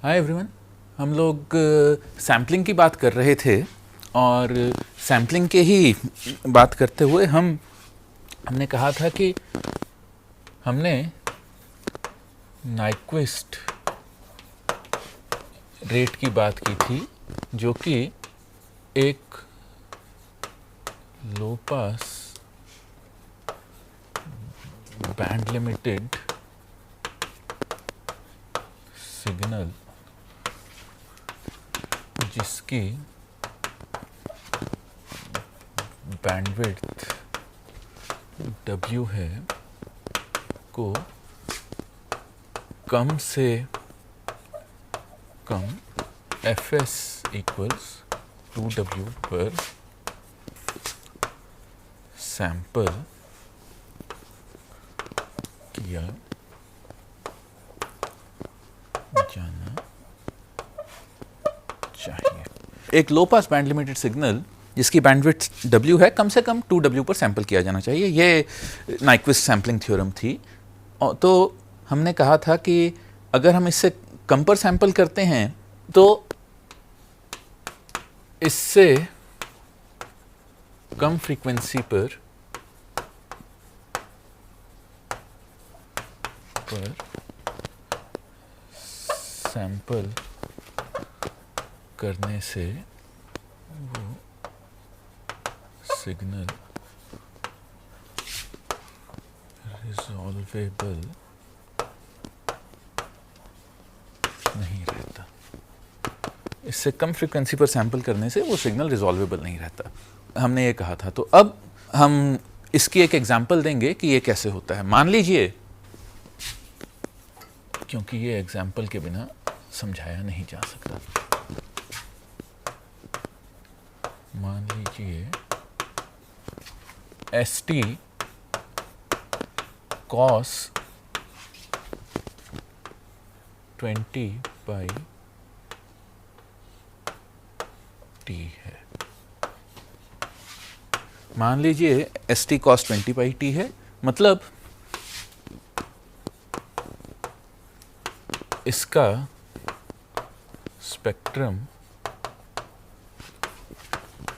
Hi everyone. हम लोग sampling की बात कर रहे थे और सैम्पलिंग के ही बात करते हुए हमने कहा था कि हमने नाइक्विस्ट रेट की बात की थी जो कि एक लो पास बैंड लिमिटेड सिग्नल जिसकी बैंडविड्थ W है को कम से कम Fs इक्वल्स 2W पर सैंपल किया जाना चाहिए। एक लो पास बैंड लिमिटेड सिग्नल जिसकी बैंडविड्थ W है कम से कम 2W पर सैंपल किया जाना चाहिए। ये नाइक्विस्ट सैम्पलिंग थ्योरम थी। तो हमने कहा था कि अगर हम इससे कम पर सैंपल करते हैं तो इससे कम फ्रीक्वेंसी पर सैंपल करने से वो सिग्नल रिजॉल्वेबल नहीं रहता। इससे कम फ्रीक्वेंसी पर सैंपल करने से वो सिग्नल रिजॉल्वेबल नहीं रहता, हमने ये कहा था। तो अब हम इसकी एक एग्जांपल देंगे कि ये कैसे होता है। मान लीजिए, क्योंकि ये एग्जाम्पल के बिना समझाया नहीं जा सकता, मान लीजिए ST cos 20πt है। मान लीजिए ST cos 20πt है, मतलब इसका स्पेक्ट्रम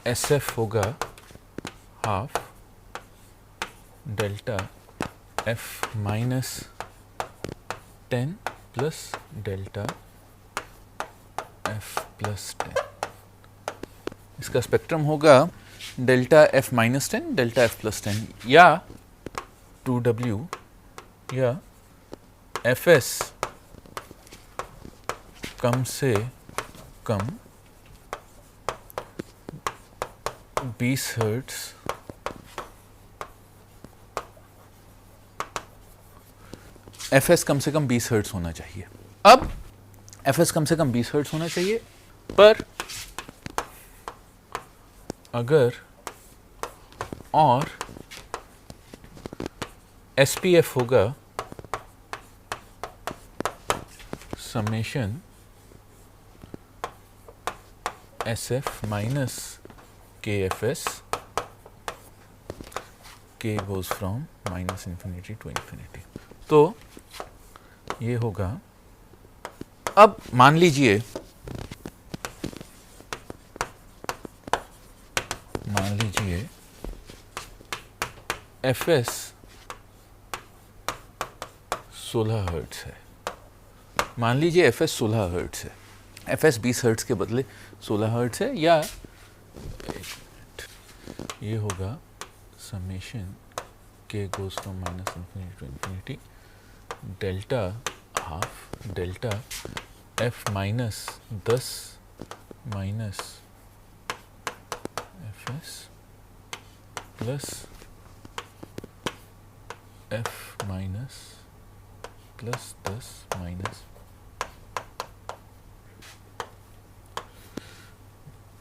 SF होगा half delta F minus 10 plus delta F plus 10। इसका स्पेक्ट्रम होगा delta F minus 10 delta F plus 10 या 2W या Fs कम से कम 20 हर्ट्ज Fs कम से कम 20 हर्ट्ज होना चाहिए। अब Fs कम से कम 20 हर्ट्ज होना चाहिए, पर अगर और SPF होगा summation SF minus KFS, K goes from minus infinity to infinity। तो ये होगा, अब मान लीजिए FS 16 हर्ट्ज है। मान लीजिए Fs 16 हर्ट्ज है, Fs 20 हर्ट्ज के बदले 16 हर्ट्ज है, या ये होगा summation K goes from minus infinity to infinity delta half delta F minus 10 minus Fs plus F minus plus 10 minus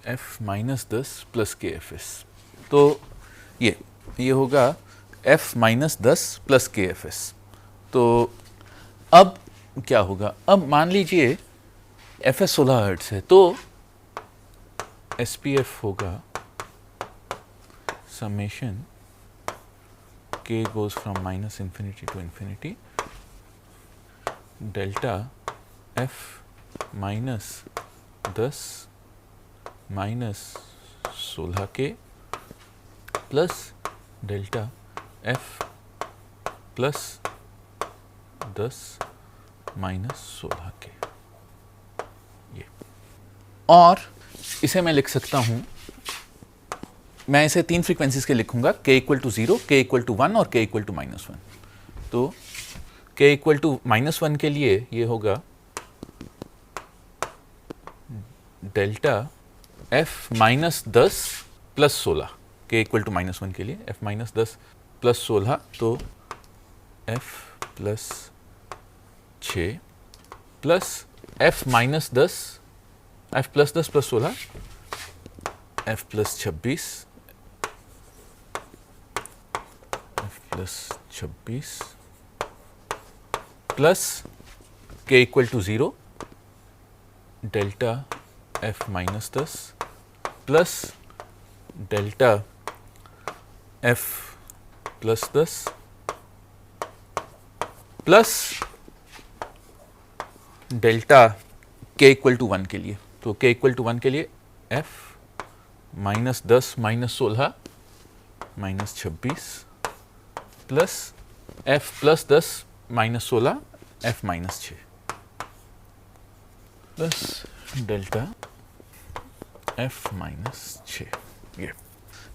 F minus 10 plus KFS। तो ये होगा F माइनस 10 प्लस KFS। तो अब क्या होगा, अब मान लीजिए Fs 16 हर्ट्ज है, तो SPF होगा summation k goes from minus infinity to infinity delta f -10 -16K plus delta F plus 10 -16K। ये, और इसे मैं लिख सकता हूं, मैं इसे 3 फ्रीक्वेंसीज के लिखूंगा, k equal to 0, k equal to 1 और k इक्वल टू -1। तो k इक्वल टू -1 के लिए ये होगा delta f -10 plus 16, k equal to -1 के लिए f -10 प्लस 16, तो f plus 6 plus f -10, f plus 10 plus 16, f plus 26, f plus 26 plus k equal to 0, delta f -10 plus delta f plus 10 plus delta k equal to 1 के लिए। तो k equal to 1 के लिए f -10 -16 -26 plus f plus 10 -16 f -6 plus delta f -6।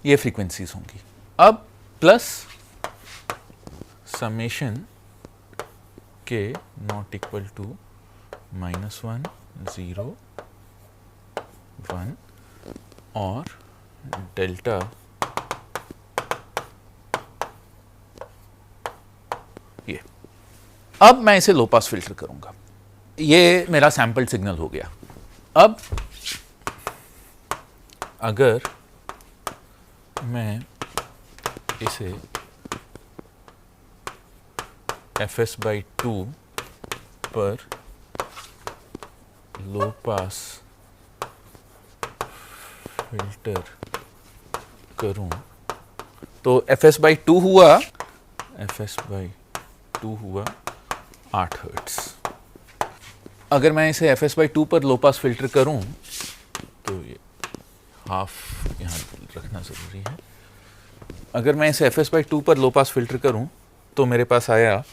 ये frequencies होंगी। अब plus summation k not equal to -1 0 1 और delta ये। अब मैं इसे लो पास फिल्टर करूंगा। ये मेरा सैंपल सिग्नल हो गया। अब अगर मैं इसे fs/2 पर लो पास फिल्टर करूं तो fs/2 हुआ 8 हर्ट्ज। अगर मैं इसे fs/2 पर लो पास फिल्टर करूं तो ये हाफ यहाँ रखना ज़रूरी है। अगर मैं इसे fs/2 पर लो पास फिल्टर करूं तो मेरे पास आया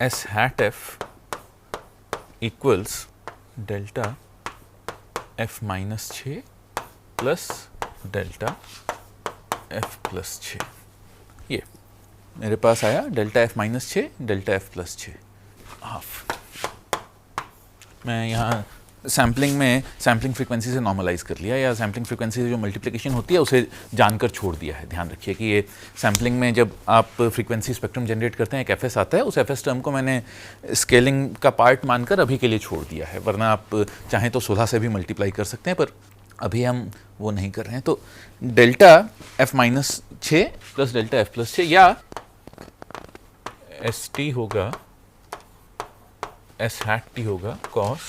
s hat f equals delta f -6 plus delta f plus 6। ये मेरे पास आया delta f -6 delta f plus 6 half. मैं यहाँ सैम्पलिंग फ्रीक्वेंसी से नॉर्मलाइज कर लिया, या सैम्पलिंग फ्रीक्वेंसी से जो मल्टीप्लिकेशन होती है उसे जानकर छोड़ दिया है। ध्यान रखिए कि ये सैम्पलिंग में जब आप फ्रीक्वेंसी स्पेक्ट्रम जनरेट करते हैं, एक एफ एस आता है, उस एफ एस टर्म को मैंने स्केलिंग का पार्ट मानकर अभी के लिए छोड़ दिया है, वरना आप चाहें तो 16 से भी मल्टीप्लाई कर सकते हैं, पर अभी हम वो नहीं कर रहे हैं। तो delta f -6 plus delta f plus 6, या एस टी होगा, एस हैट टी होगा कॉस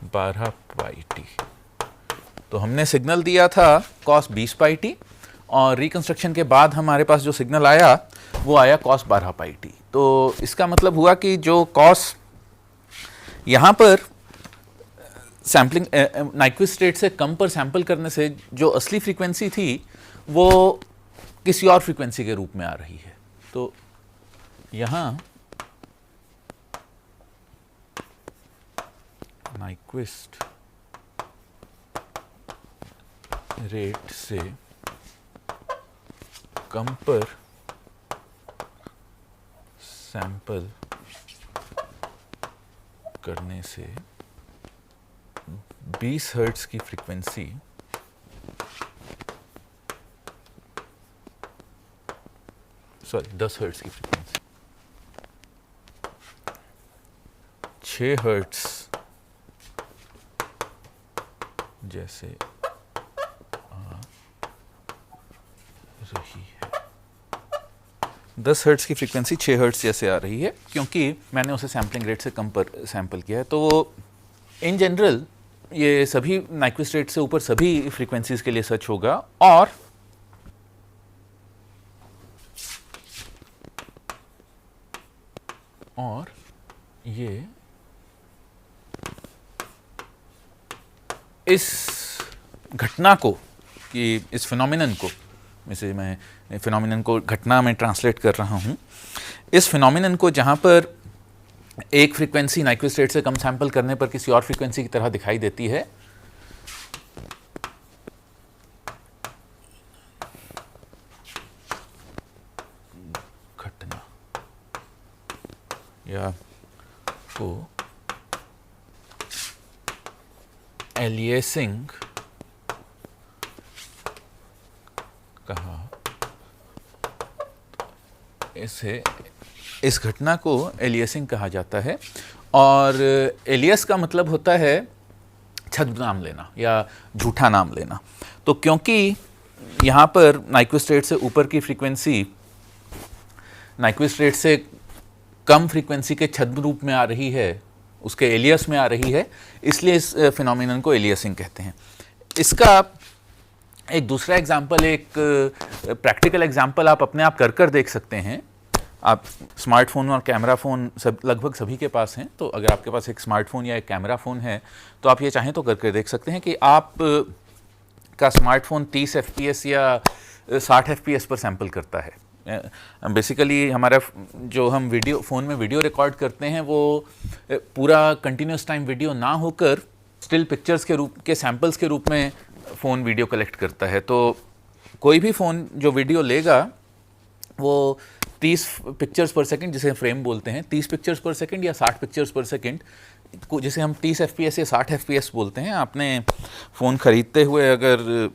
12 पाई टी। तो हमने सिग्नल दिया था कॉस 20 पाई टी, और रिकंस्ट्रक्शन के बाद हमारे पास जो सिग्नल आया वो आया कॉस 12 पाई टी। तो इसका मतलब हुआ कि जो कॉस यहाँ पर सैम्पलिंग नाइक्विस्ट रेट से कम पर सैंपल करने से जो असली फ्रीक्वेंसी थी वो किसी और फ्रीक्वेंसी के रूप में आ रही है। तो यहाँ नाइक्विस्ट रेट से कम पर सैंपल करने से 20 हर्ट्ज की फ्रीक्वेंसी सॉरी 10 हर्ट्ज की फ्रीक्वेंसी 6 हर्ट्ज जैसे आ रही है। 10 हर्ट्ज की फ्रीक्वेंसी 6 हर्ट्ज जैसे आ रही है, क्योंकि मैंने उसे सैम्पलिंग रेट से कम पर सैंपल किया है। तो इन जनरल ये सभी नाइक्विस्ट रेट से ऊपर सभी फ्रीक्वेंसीज के लिए सच होगा। और ये इस घटना को, कि इस फिनोमिनन को, जैसे मैं फिनोमिनन को घटना में ट्रांसलेट कर रहा हूँ, इस फिनोमिनन को जहाँ पर एक फ्रीक्वेंसी नाइक्विस्ट रेट से कम सैंपल करने पर किसी और फ्रीक्वेंसी की तरह दिखाई देती है, घटना या को एलियासिंग कहा, इस घटना को एलियासिंग कहा जाता है। और एलियास का मतलब होता है छद्म नाम लेना या झूठा नाम लेना। तो क्योंकि यहाँ पर नाइक्विस्ट रेट से ऊपर की फ्रीक्वेंसी नाइक्विस्ट रेट से कम फ्रीक्वेंसी के छद्म रूप में आ रही है, उसके एलियास में आ रही है, इसलिए इस फिनोमिनन को एलियासिंग कहते हैं। इसका एक दूसरा एग्जाम्पल, एक प्रैक्टिकल एग्जाम्पल आप अपने आप कर देख सकते हैं। आप स्मार्टफोन और कैमरा फ़ोन सब लगभग सभी के पास हैं, तो अगर आपके पास एक स्मार्टफोन या एक कैमरा फ़ोन है तो आप ये चाहें तो करके देख सकते हैं कि आप का स्मार्टफोन 30 FPS या 60 FPS पर सैंपल करता है। बेसिकली हमारा जो हम फ़ोन में वीडियो रिकॉर्ड करते हैं वो पूरा कंटिन्यूस टाइम वीडियो ना होकर स्टिल पिक्चर्स के सैंपल्स के रूप में फ़ोन वीडियो कलेक्ट करता है। तो कोई भी फ़ोन जो वीडियो लेगा वो 30 पिक्चर्स पर सेकंड, जिसे फ्रेम बोलते हैं, 30 पिक्चर्स पर सेकंड या 60 पिक्चर्स पर सेकंड को, जिसे हम 30 FPS या 60 FPS बोलते हैं। आपने फ़ोन ख़रीदते हुए अगर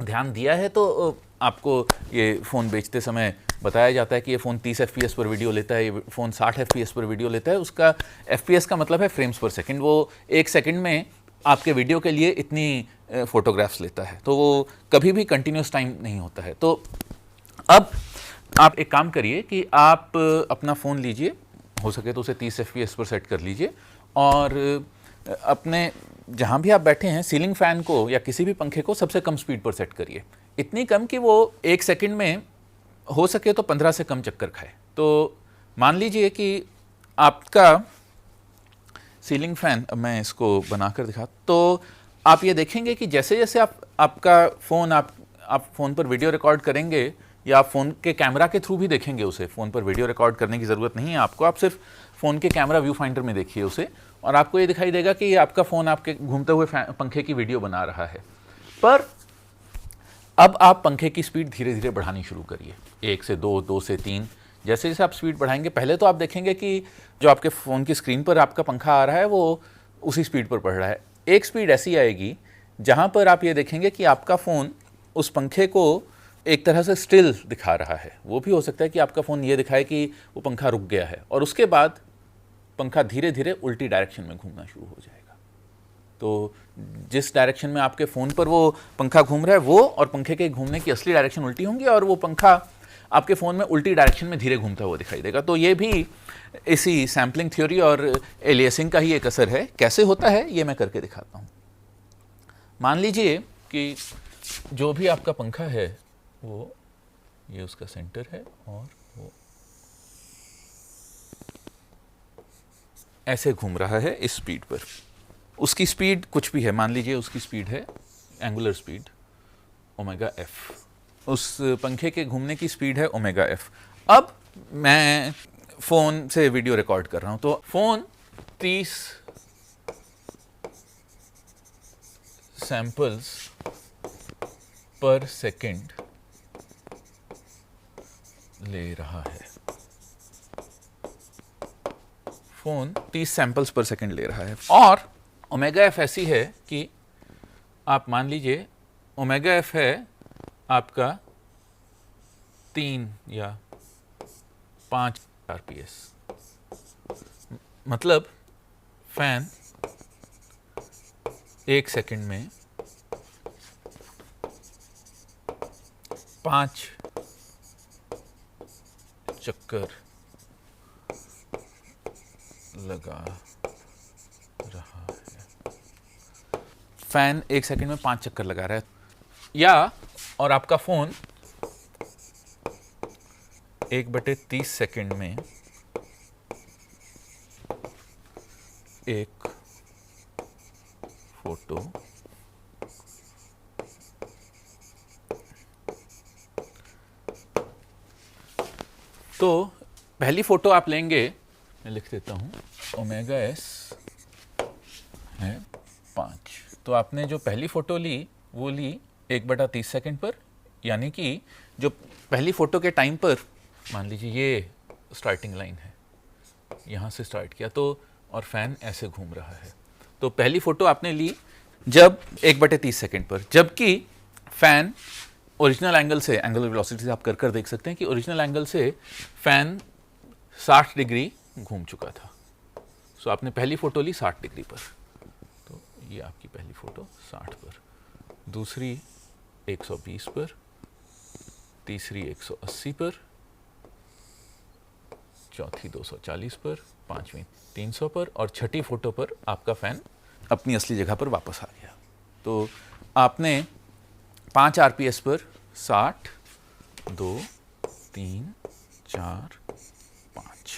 ध्यान दिया है तो आपको ये फ़ोन बेचते समय बताया जाता है कि ये फ़ोन 30 FPS पर वीडियो लेता है, ये फ़ोन 60 FPS पर वीडियो लेता है। उसका FPS का मतलब है फ्रेम्स पर सेकंड। वो एक सेकंड में आपके वीडियो के लिए इतनी फ़ोटोग्राफ्स लेता है, तो वो कभी भी कंटिन्यूस टाइम नहीं होता है। तो अब आप एक काम करिए कि आप अपना फ़ोन लीजिए, हो सके तो उसे 30 FPS पर सेट कर लीजिए, और अपने जहाँ भी आप बैठे हैं सीलिंग फ़ैन को या किसी भी पंखे को सबसे कम स्पीड पर सेट करिए, इतनी कम कि वो एक सेकंड में हो सके तो 15 से कम चक्कर खाए। तो मान लीजिए कि आपका सीलिंग फ़ैन, अब मैं इसको बनाकर दिखा, तो आप ये देखेंगे कि जैसे जैसे आपका फ़ोन आप फ़ोन पर वीडियो रिकॉर्ड करेंगे या आप फ़ोन के कैमरा के थ्रू भी देखेंगे उसे, फ़ोन पर वीडियो रिकॉर्ड करने की ज़रूरत नहीं है आपको, आप सिर्फ फ़ोन के कैमरा व्यू फाइंडर में देखिए उसे, और आपको ये दिखाई देगा कि आपका फ़ोन आपके घूमते हुए पंखे की वीडियो बना रहा है। पर अब आप पंखे की स्पीड धीरे धीरे बढ़ानी शुरू करिए, 1 से 2, 2 से 3, जैसे जैसे आप स्पीड बढ़ाएंगे, पहले तो आप देखेंगे कि जो आपके फ़ोन की स्क्रीन पर आपका पंखा आ रहा है वो उसी स्पीड पर पढ़ रहा है। एक स्पीड ऐसी आएगी जहाँ पर आप ये देखेंगे कि आपका फ़ोन उस पंखे को एक तरह से स्टिल दिखा रहा है। वो भी हो सकता है कि आपका फ़ोन ये दिखाए कि वो पंखा रुक गया है, और उसके बाद पंखा धीरे धीरे उल्टी डायरेक्शन में घूमना शुरू हो जाएगा। तो जिस डायरेक्शन में आपके फ़ोन पर वो पंखा घूम रहा है, वो और पंखे के घूमने की असली डायरेक्शन उल्टी होंगी, और वो पंखा आपके फ़ोन में उल्टी डायरेक्शन में धीरे घूमता हुआ दिखाई देगा। तो ये भी इसी सैम्पलिंग थ्योरी और एलियासिंग का ही एक असर है। कैसे होता है ये मैं करके दिखाता हूँ। मान लीजिए कि जो भी आपका पंखा है वो ये उसका सेंटर है, और वो ऐसे घूम रहा है इस स्पीड पर। उसकी स्पीड कुछ भी है, मान लीजिए उसकी स्पीड है एंगुलर स्पीड ओमेगा एफ, उस पंखे के घूमने की स्पीड है ओमेगा एफ। अब मैं फ़ोन से वीडियो रिकॉर्ड कर रहा हूं, तो फ़ोन 30 सैंपल्स पर सेकंड ले रहा है। फ़ोन 30 सैंपल्स पर सेकंड ले रहा है, और ओमेगा एफ ऐसी है कि आप मान लीजिए ओमेगा एफ है आपका 3 या 5 RPS, मतलब फैन एक सेकंड में 5 चक्कर लगा रहा है। फैन एक सेकंड में 5 चक्कर लगा रहा है, या और आपका फ़ोन 1/30 सेकंड में एक फोटो तो पहली फोटो आप लेंगे, मैं लिख देता हूँ, ओमेगा एस है 5। तो आपने जो पहली फोटो ली वो ली 1/30 सेकंड पर, यानी कि जो पहली फोटो के टाइम पर, मान लीजिए ये स्टार्टिंग लाइन है, यहाँ से स्टार्ट किया तो, और फैन ऐसे घूम रहा है, तो पहली फोटो आपने ली जब 1/30 सेकंड पर, जबकि फैन ओरिजिनल एंगल से, एंगुलर वेलोसिटी से आप कर देख सकते हैं कि ओरिजिनल एंगल से फैन 60 डिग्री घूम चुका था। सो आपने पहली फोटो ली 60 डिग्री पर, तो ये आपकी पहली फोटो 60 पर, दूसरी 120 पर, तीसरी 180 पर, चौथी 240 पर, पांचवी 300 पर, और छठी फोटो पर आपका फैन अपनी असली जगह पर वापस आ गया। तो आपने 5 आरपीएस पर 60, 2, 3, 4, 5,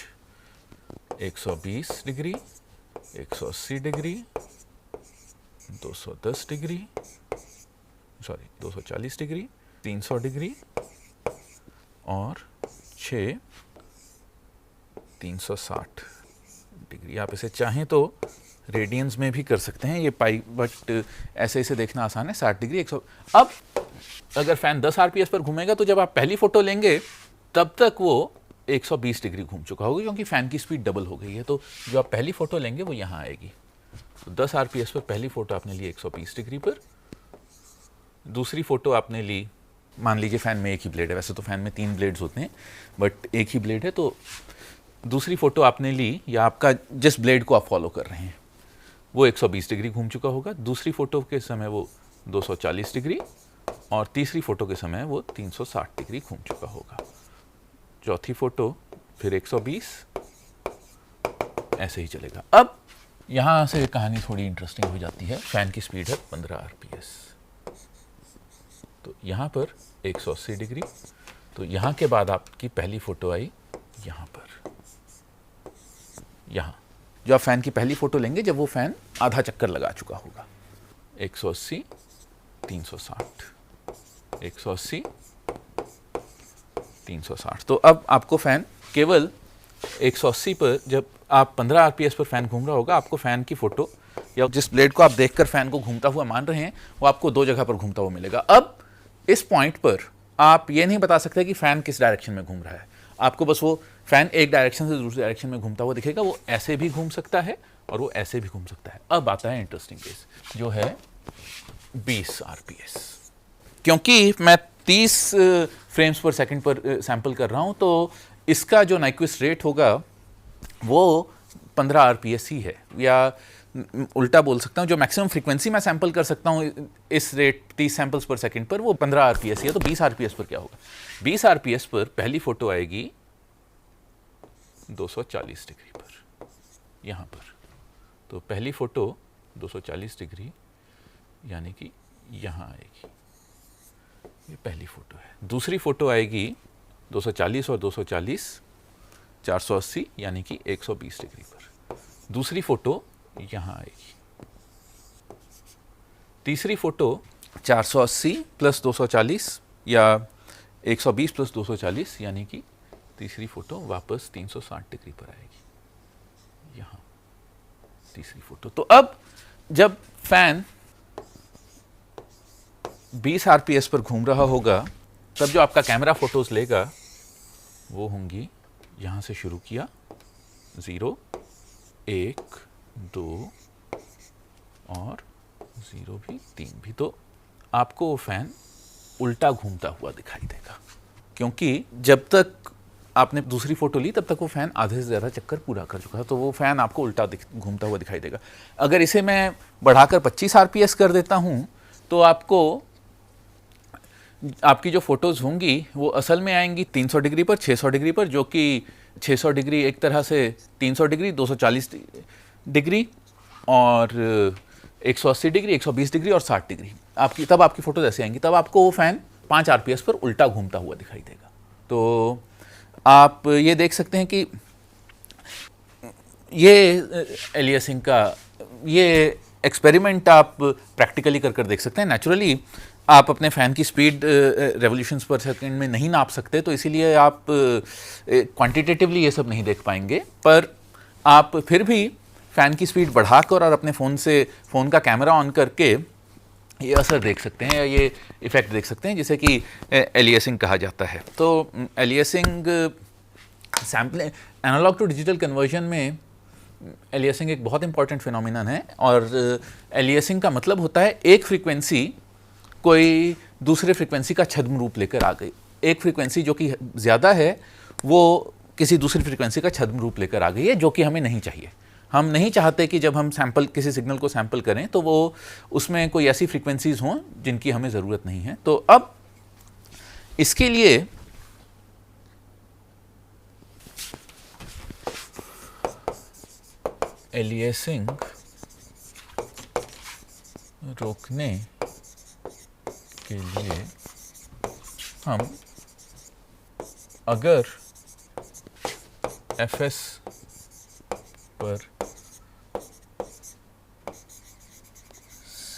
120 degree, 180 degree, 210 degree, 240 degree, 300 degree और 6 360 डिग्री। आप इसे चाहें तो रेडियंस में भी कर सकते हैं ये पाई, बट ऐसे इसे देखना आसान है। 60 डिग्री 100। अब अगर फैन 10 आरपीएस पर घूमेगा तो जब आप पहली फोटो लेंगे तब तक वो 120 डिग्री घूम चुका होगा, क्योंकि फैन की स्पीड डबल हो गई है। तो जो आप पहली फोटो लेंगे वो यहाँ आएगी। तो 10 आरपीएस पर पहली फोटो आपने ली 120 डिग्री पर, दूसरी फोटो आपने ली, मान लीजिए फैन में एक ही ब्लेड है, वैसे तो फैन में 3 ब्लेड्स होते हैं बट एक ही ब्लेड है, तो दूसरी फोटो आपने ली, या आपका जिस ब्लेड को आप फॉलो कर रहे हैं वो 120 डिग्री घूम चुका होगा, दूसरी फोटो के समय वो 240 डिग्री, और तीसरी फोटो के समय वो 360 डिग्री घूम चुका होगा। चौथी फोटो फिर 120, ऐसे ही चलेगा। अब यहाँ से कहानी थोड़ी इंटरेस्टिंग हो जाती है। फैन की स्पीड है 15 आरपीएस, तो यहाँ पर 180 डिग्री, तो यहाँ के बाद आपकी पहली फोटो आई यहाँ पर, यहाँ जो आप फैन की पहली फोटो लेंगे जब वो फैन आधा चक्कर लगा चुका होगा। 180, 360, 180, 360। तो अब आपको फैन केवल 180 पर, जब आप 15 आरपीएस पर फैन घूम रहा होगा, आपको फैन की फोटो या जिस ब्लेड को आप देखकर फैन को घूमता हुआ मान रहे हैं वो आपको 2 जगह पर घूमता हुआ मिलेगा। अब इस पॉइंट पर आप ये नहीं बता सकते कि फैन किस डायरेक्शन में घूम रहा है, आपको बस वो फैन एक डायरेक्शन से दूसरी डायरेक्शन में घूमता हुआ दिखेगा। वो ऐसे भी घूम सकता है और वो ऐसे भी घूम सकता है। अब आता है इंटरेस्टिंग केस, जो है 20 आरपीएस। क्योंकि मैं 30 फ्रेम्स पर सेकंड पर सैंपल कर रहा हूं, तो इसका जो नाइक्विस्ट रेट होगा वो 15 आरपीएस ही है, या उल्टा बोल सकता हूं, जो मैक्सिमम फ्रीक्वेंसी मैं सैंपल कर सकता हूं इस रेट 30 सैंपल्स पर सेकंड पर, वो 15 आरपीएस ही है। तो 20 आरपीएस पर क्या होगा? 20 आरपीएस पर पहली फोटो आएगी 240 डिग्री पर, यहां पर। तो पहली फोटो 240 डिग्री यानी कि यहां आएगी, ये पहली फोटो है। दूसरी फोटो आएगी 240 और 240, 480 यानी कि 120 डिग्री पर। दूसरी फोटो यहां आएगी। तीसरी फोटो 480 प्लस 240 या 120 प्लस 240 यानी कि तीसरी फोटो वापस 360 डिग्री पर आएगी, यहां तीसरी फोटो। तो अब जब फैन 20 आरपीएस पर घूम रहा होगा तब जो आपका कैमरा फोटोज लेगा वो होंगी, यहां से शुरू किया 0, 1, 2 और 0 भी, 3 भी। तो आपको वो फैन उल्टा घूमता हुआ दिखाई देगा, क्योंकि जब तक आपने दूसरी फोटो ली तब तक वो फैन आधे से ज़्यादा चक्कर पूरा कर चुका था, तो वो फैन आपको उल्टा घूमता हुआ दिखाई देगा। अगर इसे मैं बढ़ाकर 25 आरपीएस कर देता हूं तो आपकी जो फोटोज़ होंगी वो असल में आएंगी 300 डिग्री पर, 600 डिग्री पर, जो कि 600 डिग्री एक तरह से 300 डिग्री, 240 डिग्री और 180 डिग्री, 120 डिग्री और 60 डिग्री। तब आपकी फोटोज ऐसे आएंगी। तब आपको वो फैन 5 आरपीएस पर उल्टा घूमता हुआ दिखाई देगा। तो आप ये देख सकते हैं कि ये एलियासिंग का ये एक्सपेरिमेंट आप प्रैक्टिकली कर देख सकते हैं। नेचुरली आप अपने फ़ैन की स्पीड रेवोल्यूशंस पर सेकंड में नहीं नाप सकते, तो इसीलिए आप क्वांटिटेटिवली ये सब नहीं देख पाएंगे, पर आप फिर भी फ़ैन की स्पीड बढ़ाकर और अपने फ़ोन का कैमरा ऑन करके ये असर देख सकते हैं या ये इफ़ेक्ट देख सकते हैं, जिसे कि एलियासिंग कहा जाता है। तो aliasing sample analog to digital conversion में एलियासिंग एक बहुत इंपॉर्टेंट फिनोमिनन है, और एलियासिंग का मतलब होता है एक फ्रीक्वेंसी कोई दूसरे फ्रीक्वेंसी का छद्म रूप लेकर आ गई। एक फ्रीक्वेंसी जो कि ज़्यादा है वो किसी दूसरी फ्रीक्वेंसी का छद्म रूप लेकर आ गई है, जो कि हमें नहीं चाहिए। हम नहीं चाहते कि जब हम सैंपल किसी सिग्नल को सैंपल करें तो वो उसमें कोई ऐसी फ्रीक्वेंसीज हों जिनकी हमें ज़रूरत नहीं है। तो अब इसके लिए एलियासिंग रोकने के लिए हम अगर fs पर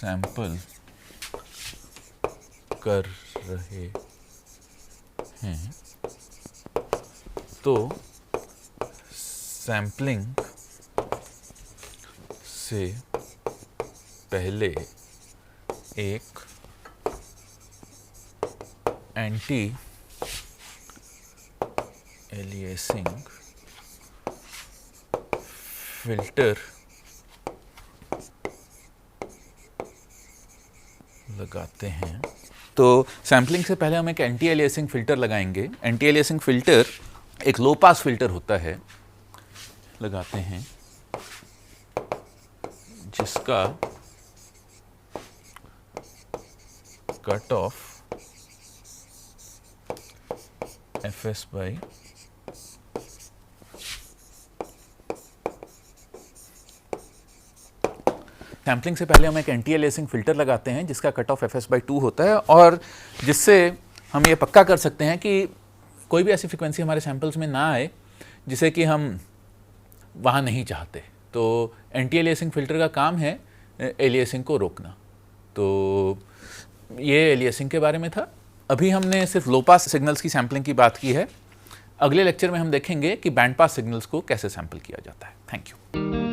सैंपल कर रहे हैं तो सैम्पलिंग से पहले एक एंटी एलियासिंग फिल्टर लगाते हैं। तो सैम्पलिंग से पहले हम एक एंटी एलियासिंग फिल्टर लगाएंगे। एंटी एलियासिंग फिल्टर एक लो पास फिल्टर होता है, लगाते हैं, जिसका cut off fs by sampling से पहले हम एक एंटी एलियासिंग फिल्टर लगाते हैं जिसका कट ऑफ fs/2 होता है, और जिससे हम ये पक्का कर सकते हैं कि कोई भी ऐसी फ्रीक्वेंसी हमारे सैंपल्स में ना आए जिसे कि हम वहाँ नहीं चाहते। तो एंटी एलियासिंग फिल्टर का काम है एलियासिंग को रोकना। तो ये एलियासिंग के बारे में था। अभी हमने सिर्फ लो पास सिग्नल्स की सैम्पलिंग की बात की है। अगले लेक्चर में हम देखेंगे कि बैंड पास सिग्नल्स को कैसे सैंपल किया जाता है। Thank you.